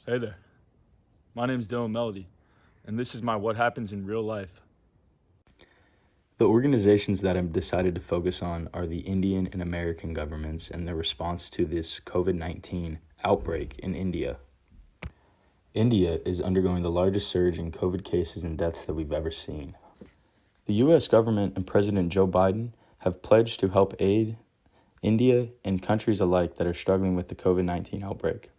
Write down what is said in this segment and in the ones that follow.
Hey there, my name is Dylan Melody, and this is my What Happens in Real Life. The organizations that I've decided to focus on are the Indian and American governments and their response to this COVID-19 outbreak in India. India is undergoing the largest surge in COVID cases and deaths that we've ever seen. The U.S. government and President Joe Biden have pledged to help aid India and countries alike that are struggling with the COVID-19 outbreak.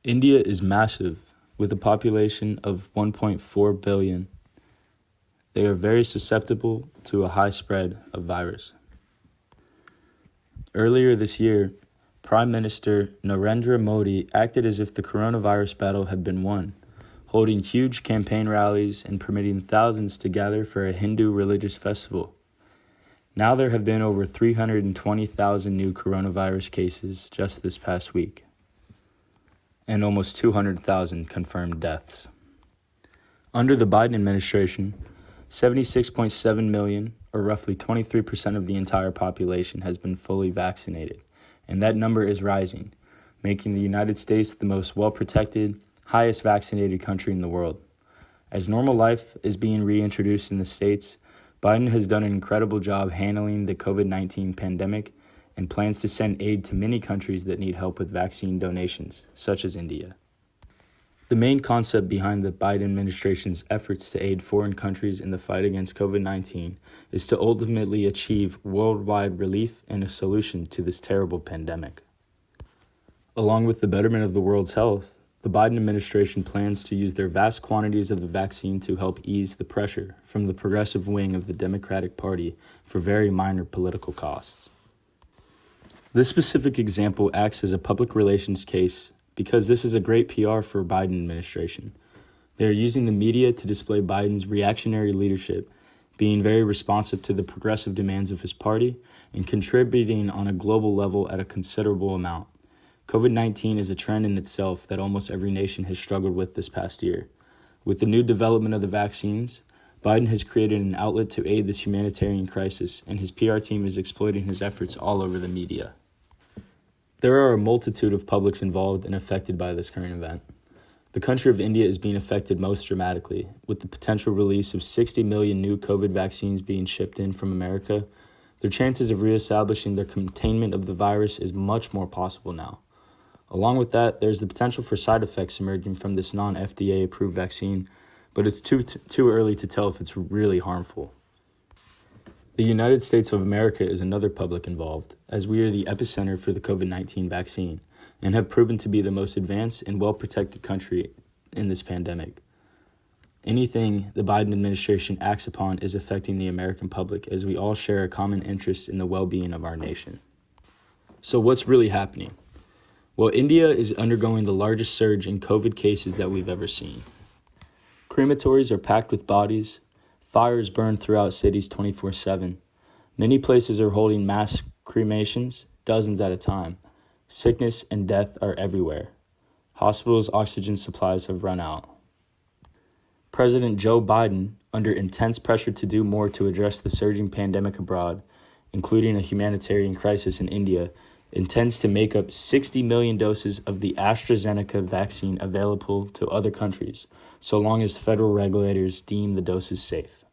India is massive, with a population of 1.4 billion. They are very susceptible to a high spread of virus. Earlier this year, Prime Minister Narendra Modi acted as if the coronavirus battle had been won, holding huge campaign rallies and permitting thousands to gather for a Hindu religious festival. Now there have been over 320,000 new coronavirus cases just this past week, and almost 200,000 confirmed deaths. Under the Biden administration, 76.7 million, or roughly 23% of the entire population, has been fully vaccinated, and that number is rising, making the United States the most well-protected, highest vaccinated country in the world. As normal life is being reintroduced in the States, Biden has done an incredible job handling the COVID-19 pandemic and plans to send aid to many countries that need help with vaccine donations, such as India. The main concept behind the Biden administration's efforts to aid foreign countries in the fight against COVID-19 is to ultimately achieve worldwide relief and a solution to this terrible pandemic. Along with the betterment of the world's health, the Biden administration plans to use their vast quantities of the vaccine to help ease the pressure from the progressive wing of the Democratic Party for very minor political costs. This specific example acts as a public relations case because this is a great PR for Biden administration. They are using the media to display Biden's reactionary leadership, being very responsive to the progressive demands of his party and contributing on a global level at a considerable amount. COVID-19 is a trend in itself that almost every nation has struggled with this past year. With the new development of the vaccines, Biden has created an outlet to aid this humanitarian crisis, and his PR team is exploiting his efforts all over the media. There are a multitude of publics involved and affected by this current event. The country of India is being affected most dramatically, with the potential release of 60 million new COVID vaccines being shipped in from America. Their chances of reestablishing their containment of the virus is much more possible now. Along with that, there's the potential for side effects emerging from this non-FDA approved vaccine, but it's too early to tell if it's really harmful. The United States of America is another public involved, as we are the epicenter for the COVID-19 vaccine and have proven to be the most advanced and well-protected country in this pandemic. Anything the Biden administration acts upon is affecting the American public, as we all share a common interest in the well-being of our nation. So what's really happening? Well, India is undergoing the largest surge in COVID cases that we've ever seen. Crematories are packed with bodies. Fires burn throughout cities 24/7. Many places are holding mass cremations, dozens at a time. Sickness and death are everywhere. Hospitals' oxygen supplies have run out. President Joe Biden, under intense pressure to do more to address the surging pandemic abroad, including a humanitarian crisis in India, intends to make up 60 million doses of the AstraZeneca vaccine available to other countries, so long as federal regulators deem the doses safe.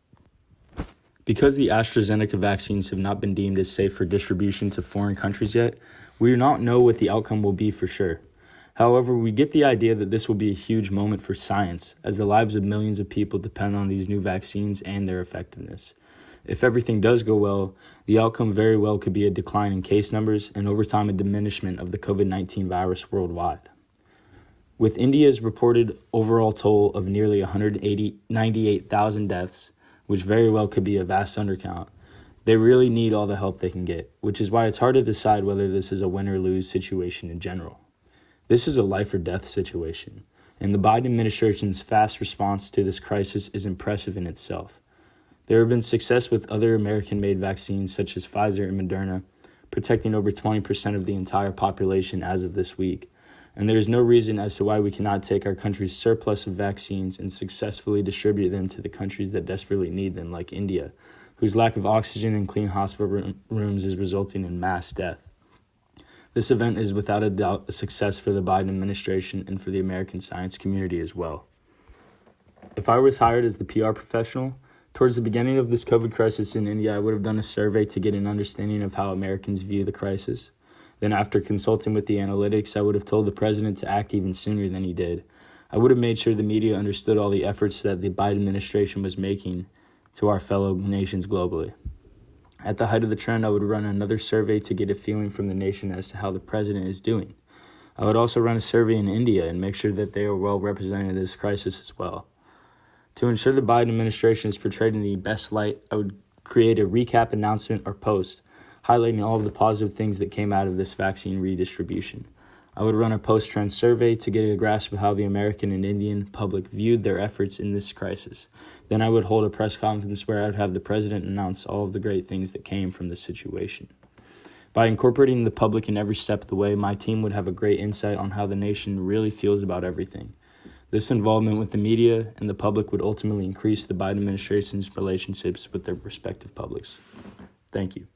Because the AstraZeneca vaccines have not been deemed as safe for distribution to foreign countries yet, we do not know what the outcome will be for sure. However, we get the idea that this will be a huge moment for science, as the lives of millions of people depend on these new vaccines and their effectiveness. If everything does go well, the outcome very well could be a decline in case numbers and over time a diminishment of the COVID-19 virus worldwide. With India's reported overall toll of nearly 198,000 deaths, which very well could be a vast undercount, they really need all the help they can get, which is why it's hard to decide whether this is a win or lose situation in general. This is a life or death situation, and the Biden administration's fast response to this crisis is impressive in itself. There have been success with other American-made vaccines such as Pfizer and Moderna, protecting over 20% of the entire population as of this week, and there is no reason as to why we cannot take our country's surplus of vaccines and successfully distribute them to the countries that desperately need them, like India, whose lack of oxygen and clean hospital rooms is resulting in mass death. This event is without a doubt a success for the Biden administration and for the American science community as well. If I was hired as the PR professional, towards the beginning of this COVID crisis in India, I would have done a survey to get an understanding of how Americans view the crisis. Then after consulting with the analytics, I would have told the president to act even sooner than he did. I would have made sure the media understood all the efforts that the Biden administration was making to our fellow nations globally. At the height of the trend, I would run another survey to get a feeling from the nation as to how the president is doing. I would also run a survey in India and make sure that they are well represented in this crisis as well. To ensure the Biden administration is portrayed in the best light, I would create a recap announcement or post highlighting all of the positive things that came out of this vaccine redistribution. I would run a post-trend survey to get a grasp of how the American and Indian public viewed their efforts in this crisis. Then I would hold a press conference where I would have the president announce all of the great things that came from the situation. By incorporating the public in every step of the way, my team would have a great insight on how the nation really feels about everything. This involvement with the media and the public would ultimately increase the Biden administration's relationships with their respective publics. Thank you.